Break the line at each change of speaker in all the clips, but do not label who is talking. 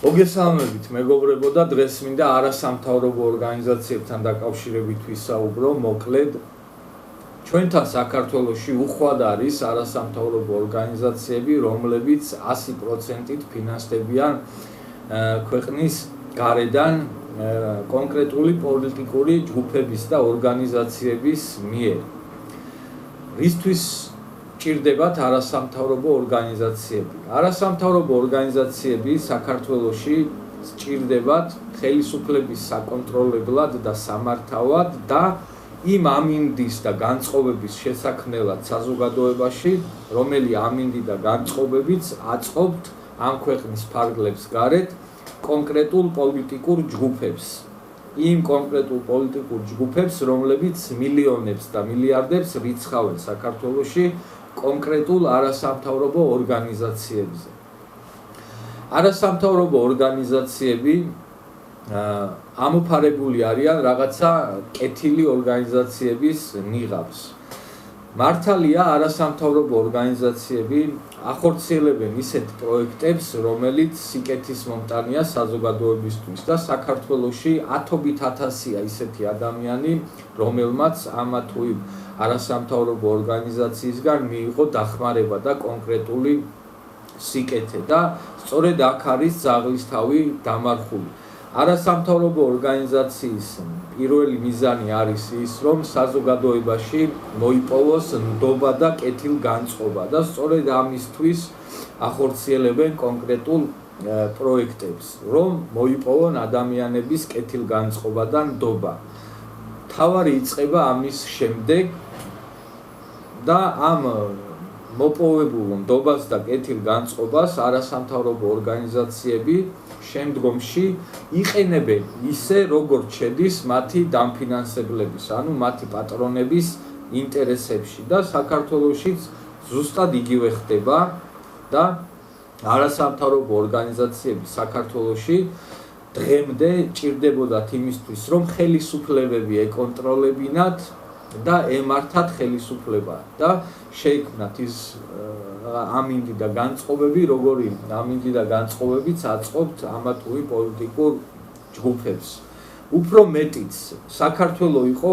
მოგესალმებით მეგობრებო და დღეს მინდა არასამთავრობო ორგანიზაციებთან დაკავშირებით ვისაუბრო მოკლედ. ჩვენთან საქართველოში უხვად არის არასამთავრობო ორგანიზაციები, რომლებიც 100%-ით ფინანსდებიან ქვეყნის გარედან კონკრეტული პოლიტიკური ჯგუფების და ორგანიზაციების მიერ. რისთვის ჭირდებათ არასამთავრობო ორგანიზაციები? არასამთავრობო ორგანიზაციები საქართველოში ჭირდებათ ხელისუფლების საკონტროლებლად და სამართავად და იმ ამინდის და განწყობების შესაქმნელად საზოგადოებაში, რომელი ამინდი და განწყობებიც აწყობთ ამ ქვეყნის ფარგლებს გარეთ კონკრეტულ პოლიტიკურ ჯგუფებს. იმ კონკრეტულ პოლიტიკურ ჯგუფებს, რომლებიც მილიონებს და მილიარდებს რიცხავენ საქართველოში კონკრეტულ არასამთავრობო ორგანიზაციებზე. არასამთავრობო ორგანიზაციები ამოფარებული არიან რაღაცა კეთილი ორგანიზაციების ნიღაბს. მართალია არასამთავრობო ორგანიზაციები ახორციელებენ ისეთ პროექტებს, რომელიც სიკეთისმომტანია საზოგადოებისთვის და საქართველოში ათობით ათასია ისეთი ადამიანი, რომელმაც ამა თუ იმ არასამთავრობო ორგანიზაციისგან მიიღო დახმარება და კონკრეტული სიკეთე და სწორედ აქ არის ძაღლისთავი დამარხული. არასამთავრობო ორგანიზაციის პირველი მიზანი არის ის, რომ საზოგადოებაში მოიპოვოს ნდობა და კეთილგანწყობა და სწორედ ამისთვის ახორციელებენ კონკრეტულ პროექტებს, რომ მოიპოვონ ადამიანების კეთილგანწყობა და ნდობა. თავარი იწყება ამის შემდეგ და ამ მოპოვებულ ნდობას და კეთილგანწყობას არასამთავრობო ორგანიზაციები შემდგომში იყენებენ ისე, როგორც შედის მათი დამფინანსებლების, ანუ მათი პატრონების ინტერესებში და საქართველოშიც ზუსტად იგივე ხდება და არასამთავრობო ორგანიზაციები საქართველოში დღემდე ჭირდებოდათ იმისთვის, რომ ხელისუფლებები ეკონტროლებინათ და ემართათ ხელისუფლება და შეიქმნათ ის ამინდი და განწყობები, როგორი ამინდი და განწყობებიც აწყობთ ამა თუ იმ პოლიტიკურ ჯგუფებს. უფრო მეტიც, საქართველო იყო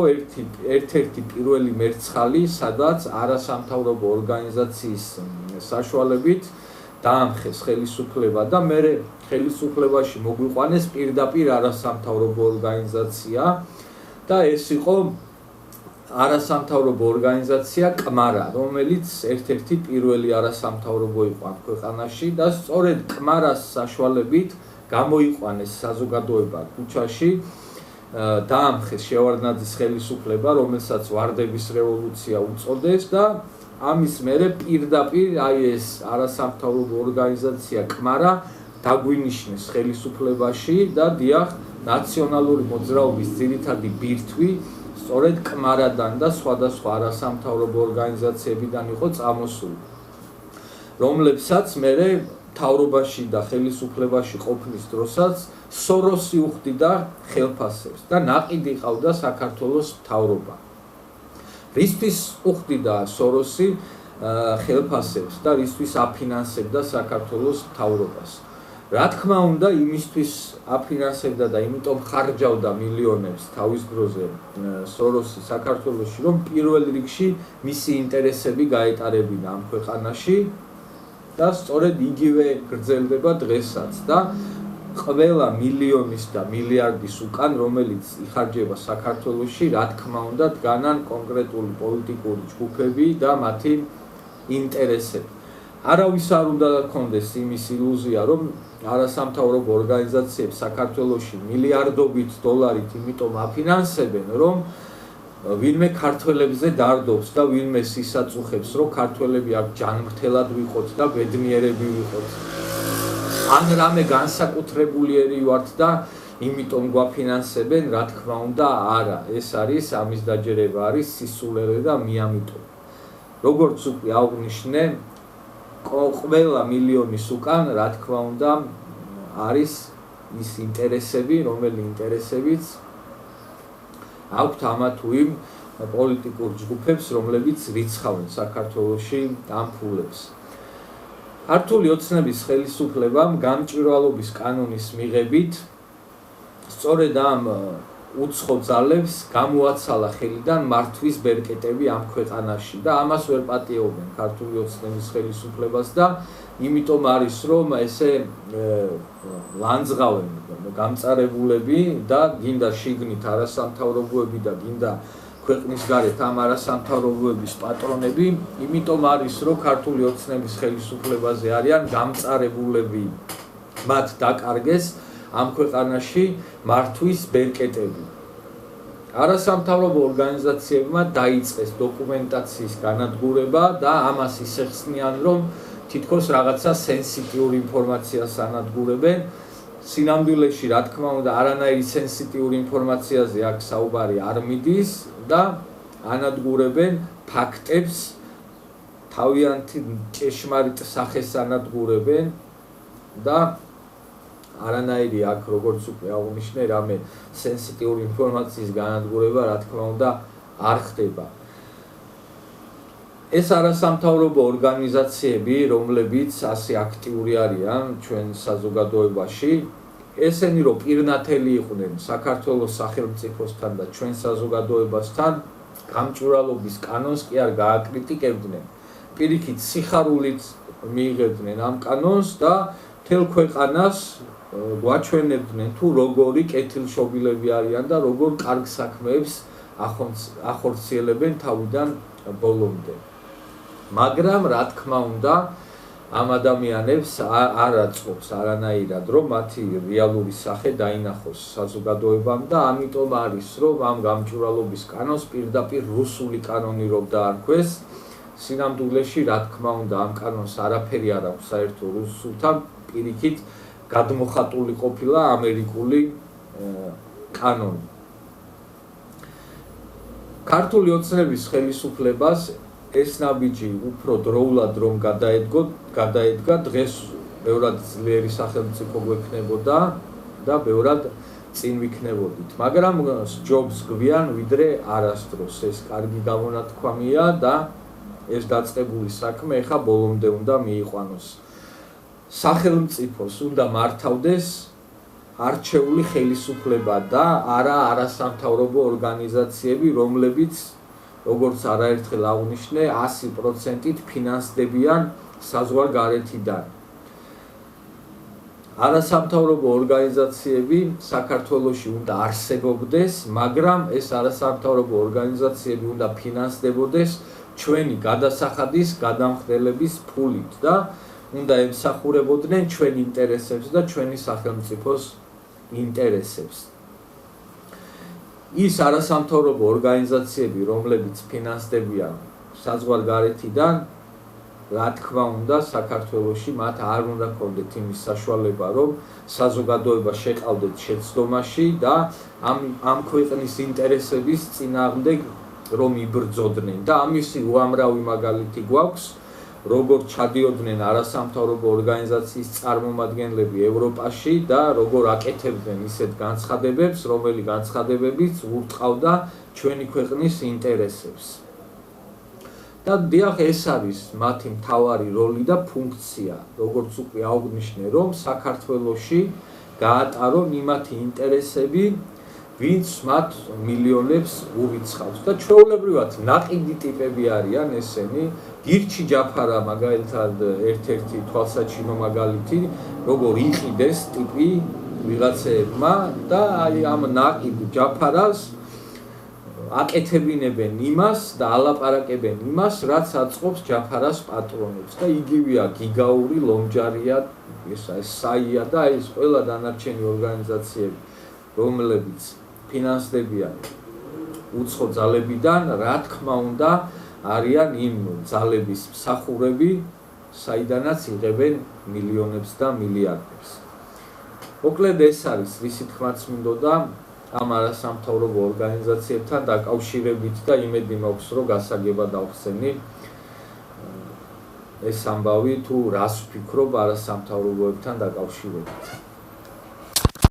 ერთ-ერთი პირველი მერცხალი, სადაც არასამთავრობო ორგანიზაციის საშუალებით დაამხეს ხელისუფლება და მერე ხელისუფლებაში მოგვიყვანეს პირდაპირ არასამთავრობო ორგანიზაცია და ეს იყო არასამთავრობო ორგანიზაცია კმარა, რომელიც ერთ-ერთი პირველი არასამთავრობო იყო ამ ქვეყანაში და სწორედ კმარას საშუალებით გამოიყვანეს საზოგადოება ქუჩაში, დაამხეს შევარდნაძის ხელისუფლება, რომელსაც ვარდების რევოლუცია უწოდეს და ამის მერე პირდაპირ ეს არასამთავრობო ორგანიზაცია კმარა დაგვინიშნეს ხელისუფლებაში და დიახ, ნაციონალური მოძრაობის ძირითადი ბირთვი სწორედ კმარადან და სხვადასხვა არასამთავრობო ორგანიზაციებიდან იყო წამოსული, რომლებსაც მერე მთავრობაში და ხელისუფლებაში ყოფნის დროსაც სოროსი უხდიდა ხელფასებს და ნაყიდი ყავდა საქართველოს მთავრობა. რისთვის უხდიდა სოროსი ხელფასებს და რისთვის აფინანსებდა საქართველოს მთავრობას? რა თქმა უნდა, იმისთვის აფინანსებდა და იმიტომ ხარჯავდა მილიონებს თავის დროზე სოროსი საქართველოში, რომ პირველ რიგში მისი ინტერესები გაეტარებინა ამ ქვეყანაში და სწორედ იგივე გრძელდება დღესაც და ყველა მილიონის და მილიარდის უკან, რომელიც იხარჯება საქართველოში, რა თქმა უნდა, დგანან კონკრეტული პოლიტიკური ჯგუფები და მათი ინტერესები. არავის არ უნდა გქონდეს იმის ილუზია, რომ არასამთავრობო ორგანიზაციებს საქართველოში მილიარდობით დოლარით იმიტომ აფინანსებენ, რომ ვინმე ქართველებზე დარდობს და ვინმე სისაწუხებს, რომ ქართველები აქ ჯანმრთელად ვიყოთ და ბედნიერები ვიყოთ. ან რამე განსაკუთრებულიერი ვართ და იმიტომ გვაფინანსებენ, რა თქმა უნდა, არა. ეს არის ამის დაჯერება არის სისულელე და მიამიტო. როგორც უკვე აღვნიშნე, ყველა მილიონის უკან, რა თქმა უნდა, არის ის ინტერესები, რომელი ინტერესებიც აქვთ ამა თუ იმ პოლიტიკურ ჯგუფებს, რომლებიც რიცხავენ საქართველოში ამ ფულებს. ქართული ოცნების ხელისუფლებამ გამჭვირვალობის კანონის მიღებით სწორედ ამ უცხო ძალებს გამოაცალა ხელიდან მართვის ბერკეტები ამ ქვეყანაში და ამას ვერ პატიობენ ქართული ოცნების ხელისუფლებას და იმიტომ არის რომ ესე ლანძღავენ გამწარებულები და გინდა შიგნით არასამთავრობოები და გინდა ქვეყნის გარეთ ამ არასამთავრობოების პატრონები, იმიტომ არის რომ ქართული ოცნების ხელისუფლებაზე არიან გამწარებულები, მათ დაკარგეს ამ ქვეყანაში მართვის ბერკეტები. არასამთავრობო ორგანიზაციებმა დაიწყეს დოკუმენტაციის განადგურება და ამას ისეხსნიან, რომ თითქოს რაღაცა სენსიტიურ ინფორმაციას ანადგურებენ. სინამდვილეში, რა თქმა უნდა, არანაირი სენსიტიურ ინფორმაციაზე აქ საუბარი არ მიდის და ანადგურებენ ფაქტებს, თავიანთი ჭეშმარიტ სახეს ანადგურებენ და არანაირი აქ როგორც უკვე აღნიშნე, რამე სენსიტიური ინფორმაციის განადგურება, რა თქმა უნდა, არ ხდება. ეს არასამთავრობო ორგანიზაციები, რომლებიც ასე აქტიური არიან ჩვენ საზოგადოებაში, ესენი რომ პირნათელი იყვნენ საქართველოს სახელმწიფოსთან და ჩვენ საზოგადოებასთან, გამჭვირვალობის კანონს კი არ გააკრიტიკებდნენ. პირიქით სიხარულით მიიღებდნენ ამ კანონს და მთელ ქვეყანას გვაჩვენებდნენ თუ როგორი კეთილშობილები არიან და როგორ კარგ საქმეებს ახორციელებენ თავიდან ბოლომდე. მაგრამ რა თქმა უნდა, ამ ადამიანებს არ აწყობს არანაირად, რომ მათი რეალური სახე დაინახოს საზოგადოებამ და ამიტომ არის, რომ ამ გამჭვირვალობის კანონს პირდაპირ რუსული კანონი რომ დაარქვეს, სინამდვილეში, რა თქმა უნდა, ამ კანონს არაფერი არ აქვს საერთო რუსულთან, პირიქით გადმოხატული ყოფილა ამერიკული კანონი. ქართული ოცნების ხელისუფლებას ეს ნაბიჯი უფრო დროულად რომ გადაედგა, დღეს ბევრად ძლიერი სახელმწიფო გვექნებოდა და ბევრად წინ ვიქნებოდით. მაგრამ ჯობს გვიან ვიდრე არასდროს. ეს კარგი გამონათქვამია და ეს დაწყებული საქმე ეხა ბოლომდე უნდა მიიყვანოს. სახელმწიფოს უნდა მართავდეს არჩეული ხელისუფლება და არა არასამთავრობო ორგანიზაციები, რომლებიც როგორც არაერთხელ აღნიშნე, 100%-ით ფინანსდებიან საზღვარგარეთიდან. არასამთავრობო ორგანიზაციები საქართველოში უნდა არსებობდეს, მაგრამ ეს არასამთავრობო ორგანიზაციები უნდა ფინანსდებოდეს ჩვენი გადასახადის გადამხდელების ფულით და უნდა ემსახურებოდნენ ჩვენ ინტერესებს და ჩვენი სახელმწიფოს ინტერესებს. ის არასამთავრობო ორგანიზაციები, რომლებიც ფინანსდებიან საზღვარგარეთიდან, რა თქმა უნდა, საქართველოში მათ არ უნდა ჰქონდეთ იმის საშუალება, რომ საზოგადოება შეყავდეთ შეცდომაში და ამ ქვეყნის ინტერესების წინააღმდეგ რომ იბრძოდნენ და ამისი უამრავი მაგალითი გვაქვს, როგორ ჩადიოდნენ არასამთავრობო ორგანიზაციის წარმომადგენლები ევროპაში და როგორ აკეთებდნენ ისეთ განცხადებებს, რომელი განცხადებებიც ურტყავდა ჩვენი ქვეყნის ინტერესებს. და დიახ, ეს არის მათი მთავარი როლი და ფუნქცია, როგორც უკვე აღნიშნე, რომ საქართველოში გაატარონ იმათი ინტერესები, ვინც მათ მილიონებს ურიცხავს და ჩვეულებრივად ნაყიდი ტიპები არიან ესენი. გირჩი ჯაფარა მაგალითად ერთ-ერთი თვალსაჩინო მაგალითი, როგორ იყიდეს ტიპი ვიღაცეებმა და აი ამ ნაყიდ ჯაფარას აკეთებინებენ იმას და ალაპარაკებენ იმას, რაც აწყობს ჯაფარას პატრონებს და იგივეა გიგაური, ლომჯარია, საია და ეს ყველა დანარჩენი ორგანიზაციები, რომლებიც ფინანსდებიან უცხო ძალებიდან, რა თქმა უნდა, არიან იმ ძალების მსახურები, საიდანაც იღებენ მილიონებს და მილიარდებს. მოკლედ ეს არის, ვისი თქმაც მინდოდა ამ არასამთავრობო ორგანიზაციებთან დაკავშირებით და იმედი მაქვს, რომ გასაგებად ავხსენი ეს ამბავი თუ რას ვფიქრობ არასამთავრობოებთან დაკავშირებით.